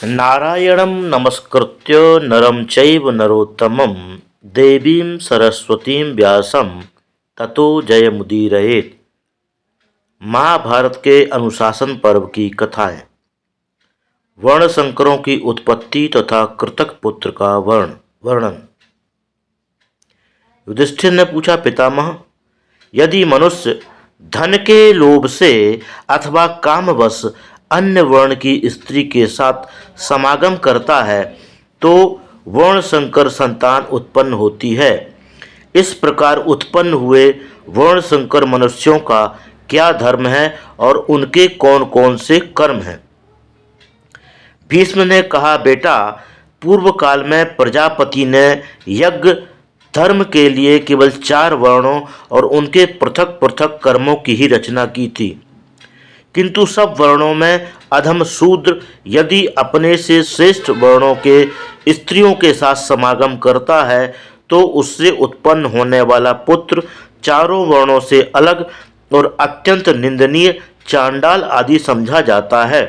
नारायणं नमस्कृत्य नरं चैव नरोत्तमं देवीं सरस्वतीं व्यासं ततो जयमुदीरयेत्। महाभारत के अनुशासन पर्व की कथाएं। वर्णशंकरों की उत्पत्ति तथा कृतक पुत्र का वर्णन। युधिष्ठिर ने पूछा, पितामह, यदि मनुष्य धन के लोभ से अथवा कामवश अन्य वर्ण की स्त्री के साथ समागम करता है तो वर्णशंकर संतान उत्पन्न होती है। इस प्रकार उत्पन्न हुए वर्णशंकर मनुष्यों का क्या धर्म है और उनके कौन कौन से कर्म हैं। भीष्म ने कहा, बेटा, पूर्व काल में प्रजापति ने यज्ञ धर्म के लिए केवल 4 वर्णों और उनके पृथक पृथक कर्मों की ही रचना की थी, किंतु सब वर्णों में अधम शूद्र यदि अपने से श्रेष्ठ वर्णों के स्त्रियों के साथ समागम करता है तो उससे उत्पन्न होने वाला पुत्र चारों वर्णों से अलग और अत्यंत निंदनीय चांडाल आदि समझा जाता है।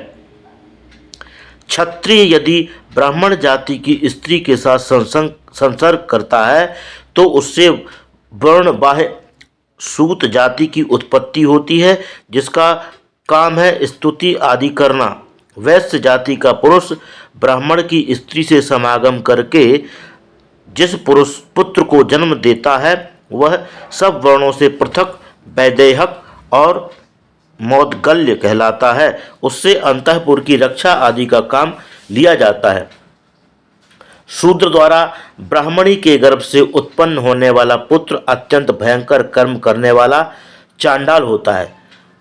क्षत्रिय यदि ब्राह्मण जाति की स्त्री के साथ संसर्ग करता है तो उससे वर्ण बाह्य सूत जाति की उत्पत्ति होती है, जिसका काम है स्तुति आदि करना। वैश्य जाति का पुरुष ब्राह्मण की स्त्री से समागम करके जिस पुरुष पुत्र को जन्म देता है वह सब वर्णों से पृथक वैदेहक और मौदगल्य कहलाता है। उससे अंतःपुर की रक्षा आदि का काम लिया जाता है। शूद्र द्वारा ब्राह्मणी के गर्भ से उत्पन्न होने वाला पुत्र अत्यंत भयंकर कर्म करने वाला चांडाल होता है।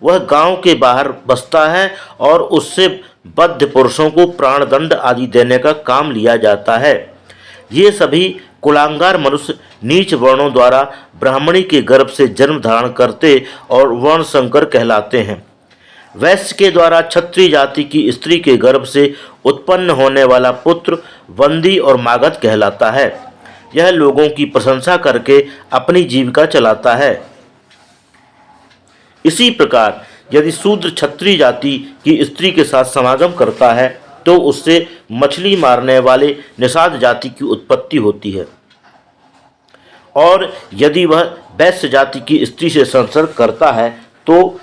वह गांव के बाहर बसता है और उससे बद्ध पुरुषों को प्राणदंड आदि देने का काम लिया जाता है। ये सभी कुलांगार मनुष्य नीच वर्णों द्वारा ब्राह्मणी के गर्भ से जन्म धारण करते और वर्णशंकर कहलाते हैं। वैश्य के द्वारा क्षत्रिय जाति की स्त्री के गर्भ से उत्पन्न होने वाला पुत्र वंदी और मागध कहलाता है। यह लोगों की प्रशंसा करके अपनी जीविका चलाता है। इसी प्रकार यदि शूद्र क्षत्रिय जाति की स्त्री के साथ समागम करता है तो उससे मछली मारने वाले निषाद जाति की उत्पत्ति होती है, और यदि वह वैश्य जाति की स्त्री से संसर्ग करता है तो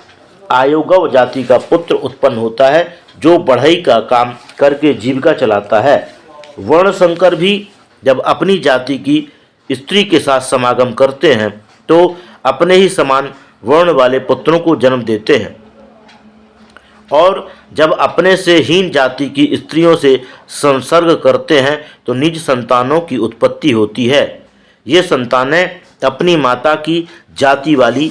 आयोगव जाति का पुत्र उत्पन्न होता है, जो बढ़ई का काम करके जीविका चलाता है। वर्णशंकर भी जब अपनी जाति की स्त्री के साथ समागम करते हैं तो अपने ही समान वर्ण वाले पुत्रों को जन्म देते हैं, और जब अपने से हीन जाति की स्त्रियों से संसर्ग करते हैं तो निज संतानों की उत्पत्ति होती है। ये संतानें अपनी माता की जाति वाली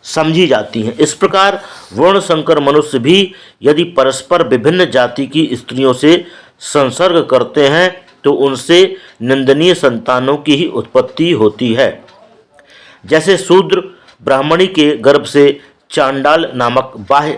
समझी जाती हैं। इस प्रकार वर्णशंकर मनुष्य भी यदि परस्पर विभिन्न जाति की स्त्रियों से संसर्ग करते हैं तो उनसे निंदनीय संतानों की ही उत्पत्ति होती है। जैसे शूद्र ब्राह्मणी के गर्भ से चांडाल नामक बाह्य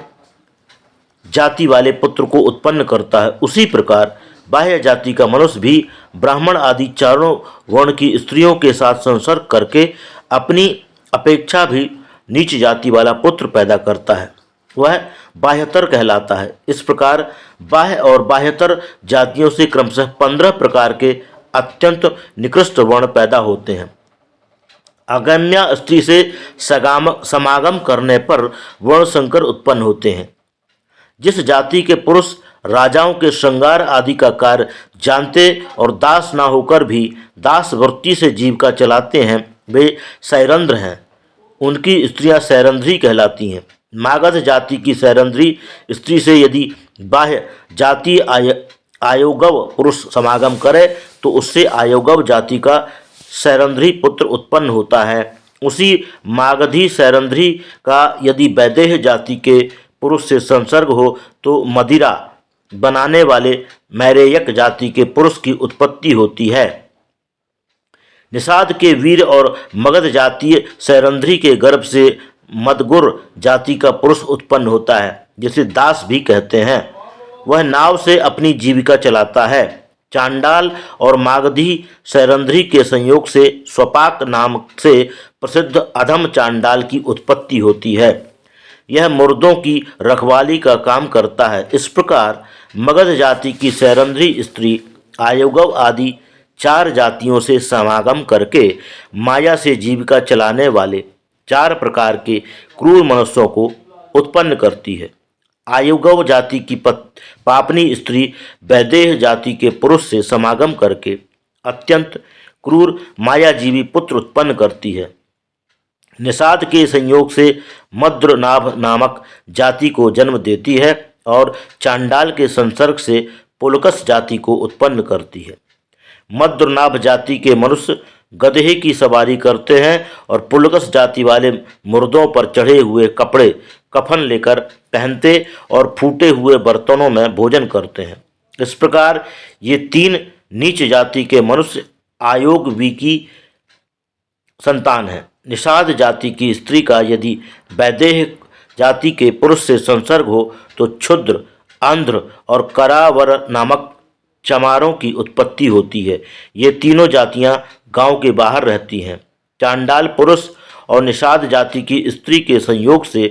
जाति वाले पुत्र को उत्पन्न करता है, उसी प्रकार बाह्य जाति का मनुष्य भी ब्राह्मण आदि चारों वर्ण की स्त्रियों के साथ संसर्ग करके अपनी अपेक्षा भी नीच जाति वाला पुत्र पैदा करता है। वह बाह्यतर कहलाता है। इस प्रकार बाह्य और बाह्यतर जातियों से क्रमशः 15 प्रकार के अत्यंत निकृष्ट वर्ण पैदा होते हैं। अगम्या स्त्री से समागम करने पर वर्णशंकर उत्पन्न होते हैं। जिस जाति के पुरुष राजाओं के श्रृंगार आदि का कार्य जानते और दास ना होकर भी दास वृत्ति से जीविका चलाते हैं वे सैरंध्र हैं। उनकी स्त्रियां सैरंध्री कहलाती हैं। मागध जाति की सैरंध्री स्त्री से यदि बाह्य जाति आयोगव पुरुष समागम करे तो उससे आयोगव जाति का सैरंध्री पुत्र उत्पन्न होता है। उसी मागधी सैरंध्री का यदि वैदेह जाति के पुरुष से संसर्ग हो तो मदिरा बनाने वाले मैरेयक जाति के पुरुष की उत्पत्ति होती है। निषाद के वीर और मगध जातीय सैरंध्री के गर्भ से मदगुर जाति का पुरुष उत्पन्न होता है, जिसे दास भी कहते हैं। वह नाव से अपनी जीविका चलाता है। चांडाल और मागधी सैरंध्री के संयोग से स्वपाक नाम से प्रसिद्ध अधम चांडाल की उत्पत्ति होती है। यह मुर्दों की रखवाली का काम करता है। इस प्रकार मगध जाति की सैरंध्री स्त्री आयोगव आदि 4 जातियों से समागम करके माया से जीविका चलाने वाले 4 प्रकार के क्रूर मनुष्यों को उत्पन्न करती है। आयुगव जाति की पापनी स्त्री वैदेह जाति के पुरुष से समागम करके अत्यंत क्रूर मायाजीवी पुत्र उत्पन्न करती है। निषाद के संयोग से मद्रनाभ नामक जाति को जन्म देती है और चांडाल के संसर्ग से पुलकस जाति को उत्पन्न करती है। मद्रनाभ जाति के मनुष्य गधे की सवारी करते हैं और पुलकस जाति वाले मुर्दों पर चढ़े हुए कपड़े कफन लेकर पहनते और फूटे हुए बर्तनों में भोजन करते हैं। इस प्रकार ये 3 नीच जाति के मनुष्य आयोगवी की संतान हैं। निषाद जाति की स्त्री का यदि वैदेह जाति के पुरुष से संसर्ग हो तो क्षुद्र, आंध्र और करावर नामक चमारों की उत्पत्ति होती है। ये तीनों जातियां गांव के बाहर रहती हैं। चांडाल पुरुष और निषाद जाति की स्त्री के संयोग से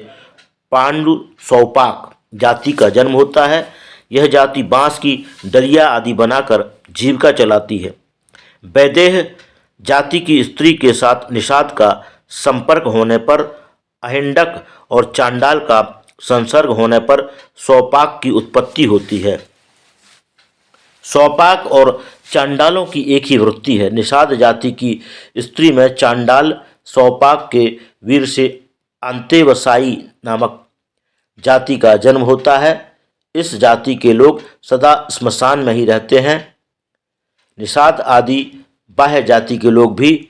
पांडु सौपाक जाति का जन्म होता है। यह जाति बांस की डलिया आदि बनाकर जीविका चलाती है। वैदेह जाति की स्त्री के साथ निषाद का संपर्क होने पर अहिंडक और चांडाल का संसर्ग होने पर सौपाक की उत्पत्ति होती है। सौपाक और चांडालों की एक ही वृत्ति है। निषाद जाति की स्त्री में चांडाल सौपाक के वीर से अंतेवसायी नामक जाति का जन्म होता है। इस जाति के लोग सदा स्मशान में ही रहते हैं। निषाद आदि बाह्य जाति के लोग भी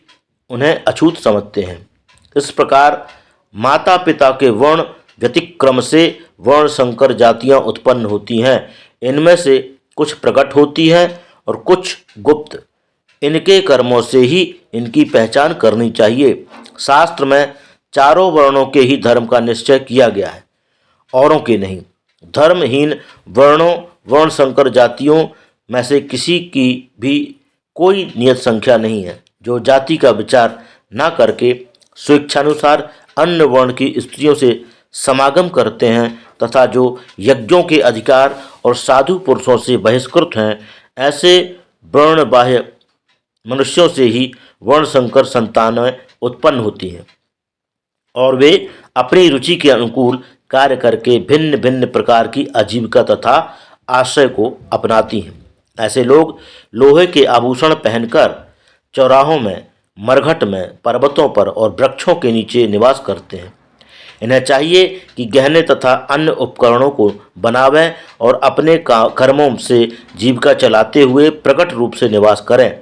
उन्हें अछूत समझते हैं। इस प्रकार माता पिता के वर्ण व्यतिक्रम से वर्ण संकर जातियां उत्पन्न होती हैं। इनमें से कुछ प्रकट होती हैं और कुछ गुप्त। इनके कर्मों से ही इनकी पहचान करनी चाहिए। शास्त्र में चारों वर्णों के ही धर्म का निश्चय किया गया है, औरों के नहीं। धर्महीन वर्णों वर्ण संकर जातियों में से किसी की भी कोई नियत संख्या नहीं है। जो जाति का विचार न करके स्वेच्छानुसार अन्य वर्ण की स्त्रियों से समागम करते हैं तथा जो यज्ञों के अधिकार और साधु पुरुषों से बहिष्कृत हैं, ऐसे वर्ण बाह्य मनुष्यों से ही वर्ण संकर संतानें उत्पन्न होती हैं और वे अपनी रुचि के अनुकूल कार्य करके भिन्न भिन्न प्रकार की आजीविका तथा आश्रय को अपनाती हैं। ऐसे लोग लोहे के आभूषण पहनकर चौराहों में, मरघट में, पर्वतों पर और वृक्षों के नीचे निवास करते हैं। इन्हें चाहिए कि गहने तथा अन्य उपकरणों को बनावें और अपने कर्मों से जीविका चलाते हुए प्रकट रूप से निवास करें।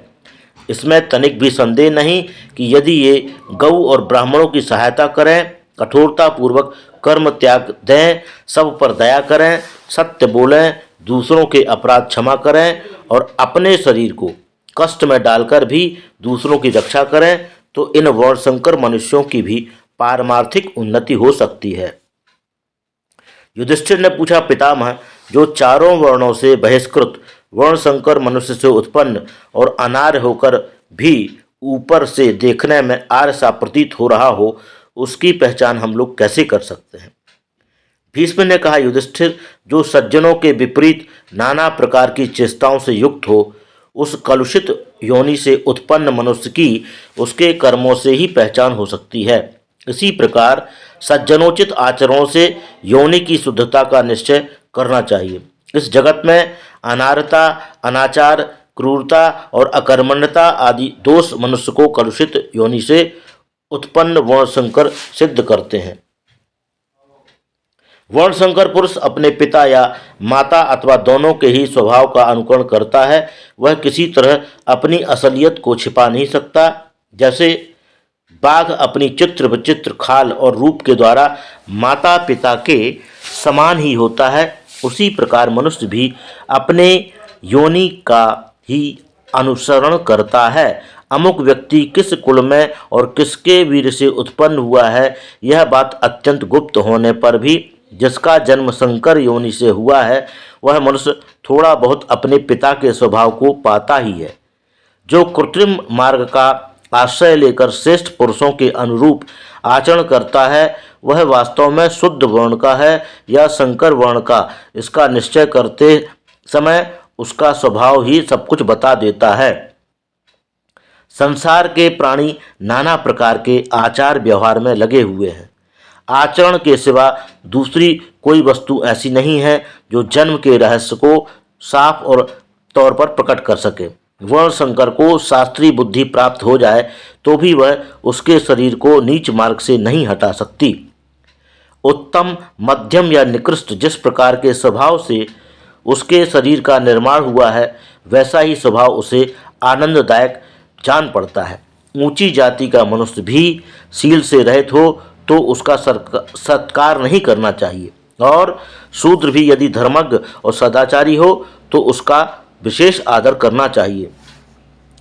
इसमें तनिक भी संदेह नहीं कि यदि ये गौ और ब्राह्मणों की सहायता करें, कठोरतापूर्वक कर्म त्याग दें, सब पर दया करें, सत्य बोलें, दूसरों के अपराध क्षमा करें और अपने शरीर को कष्ट में डालकर भी दूसरों की रक्षा करें, तो इन वर्णशंकर मनुष्यों की भी पारमार्थिक उन्नति हो सकती है। युधिष्ठिर ने पूछा, पितामह, जो चारों वर्णों से बहिष्कृत वर्णशंकर मनुष्य से उत्पन्न और अनार्य होकर भी ऊपर से देखने में आर्य सा प्रतीत हो रहा हो, उसकी पहचान हम लोग कैसे कर सकते हैं? भीष्म ने कहा, युधिष्ठिर, जो सज्जनों के विपरीत नाना प्रकार की चेष्टाओं से युक्त हो, उस कलुषित योनि से उत्पन्न मनुष्य की उसके कर्मों से ही पहचान हो सकती है। इसी प्रकार सज्जनोचित आचरणों से योनि की शुद्धता का निश्चय करना चाहिए। इस जगत में अनारता, अनाचार, क्रूरता और अकर्मण्यता आदि दोष मनुष्य को कलुषित योनि से उत्पन्न वर्णशंकर सिद्ध करते हैं। वर्णशंकर पुरुष अपने पिता या माता अथवा दोनों के ही स्वभाव का अनुकरण करता है। वह किसी तरह अपनी असलियत को छिपा नहीं सकता। जैसे बाघ अपनी चित्र विचित्र खाल और रूप के द्वारा माता पिता के समान ही होता है, उसी प्रकार मनुष्य भी अपने योनि का ही अनुसरण करता है। अमुक व्यक्ति किस कुल में और किसके वीर से उत्पन्न हुआ है, यह बात अत्यंत गुप्त होने पर भी जिसका जन्म संकर योनि से हुआ है, वह मनुष्य थोड़ा बहुत अपने पिता के स्वभाव को पाता ही है। जो कृत्रिम मार्ग का आश्रय लेकर श्रेष्ठ पुरुषों के अनुरूप आचरण करता है, वह वास्तव में शुद्ध वर्ण का है या संकर वर्ण का, इसका निश्चय करते समय उसका स्वभाव ही सब कुछ बता देता है। संसार के प्राणी नाना प्रकार के आचार व्यवहार में लगे हुए हैं। आचरण के सिवा दूसरी कोई वस्तु ऐसी नहीं है जो जन्म के रहस्य को साफ और तौर पर प्रकट कर सके। वर्ण शंकर को शास्त्रीय बुद्धि प्राप्त हो जाए तो भी वह उसके शरीर को नीच मार्ग से नहीं हटा सकती। उत्तम, मध्यम या निकृष्ट जिस प्रकार के स्वभाव से उसके शरीर का निर्माण हुआ है, वैसा ही स्वभाव उसे आनंददायक जान पड़ता है। ऊंची जाति का मनुष्य भी शील से रहित हो तो उसका सत्कार नहीं करना चाहिए, और शूद्र भी यदि धर्मज्ञ और सदाचारी हो तो उसका विशेष आदर करना चाहिए।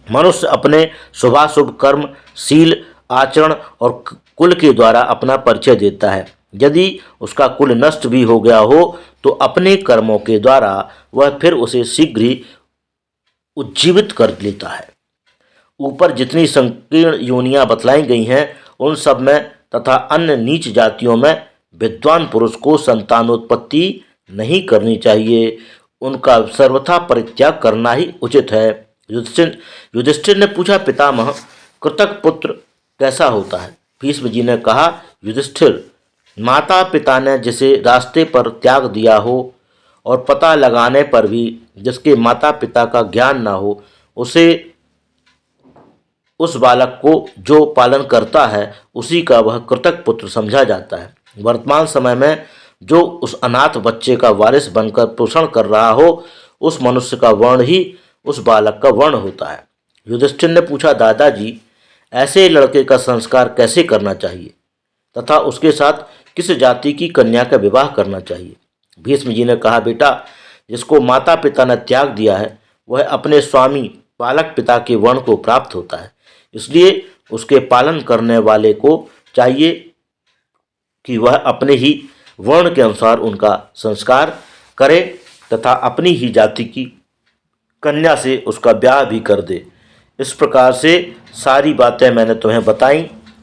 मनुष्य अपने शुभाशुभ कर्म, शील, आचरण और कुल के द्वारा अपना परिचय देता है। यदि उसका कुल नष्ट भी हो गया हो तो अपने कर्मों के द्वारा वह फिर उसे शीघ्र ही उज्जीवित कर लेता है। ऊपर जितनी संकीर्ण योनियां बतलाई गई हैं, उन सब में तथा अन्य नीच जातियों में विद्वान पुरुष को संतानोत्पत्ति नहीं करनी चाहिए, उनका सर्वथा परित्याग करना ही उचित है। युधिष्ठिर ने पूछा, पितामह, कृतक पुत्र कैसा होता है? भीष्म जी ने कहा, युधिष्ठिर, माता पिता ने जिसे रास्ते पर त्याग दिया हो और पता लगाने पर भी जिसके माता पिता का ज्ञान न हो, उस बालक को जो पालन करता है उसी का वह कृतक पुत्र समझा जाता है। वर्तमान समय में जो उस अनाथ बच्चे का वारिस बनकर पोषण कर रहा हो, उस मनुष्य का वर्ण ही उस बालक का वर्ण होता है। युधिष्ठिर ने पूछा, दादाजी, ऐसे लड़के का संस्कार कैसे करना चाहिए तथा उसके साथ किस जाति की कन्या का विवाह करना चाहिए? भीष्म जी ने कहा, बेटा, जिसको माता पिता ने त्याग दिया है वह अपने स्वामी बालक पिता के वर्ण को प्राप्त होता है। इसलिए उसके पालन करने वाले को चाहिए कि वह अपने ही वर्ण के अनुसार उनका संस्कार करे तथा अपनी ही जाति की कन्या से उसका ब्याह भी कर दे। इस प्रकार से सारी बातें मैंने तुम्हें बताई।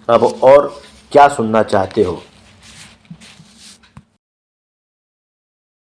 अब और क्या सुनना चाहते हो?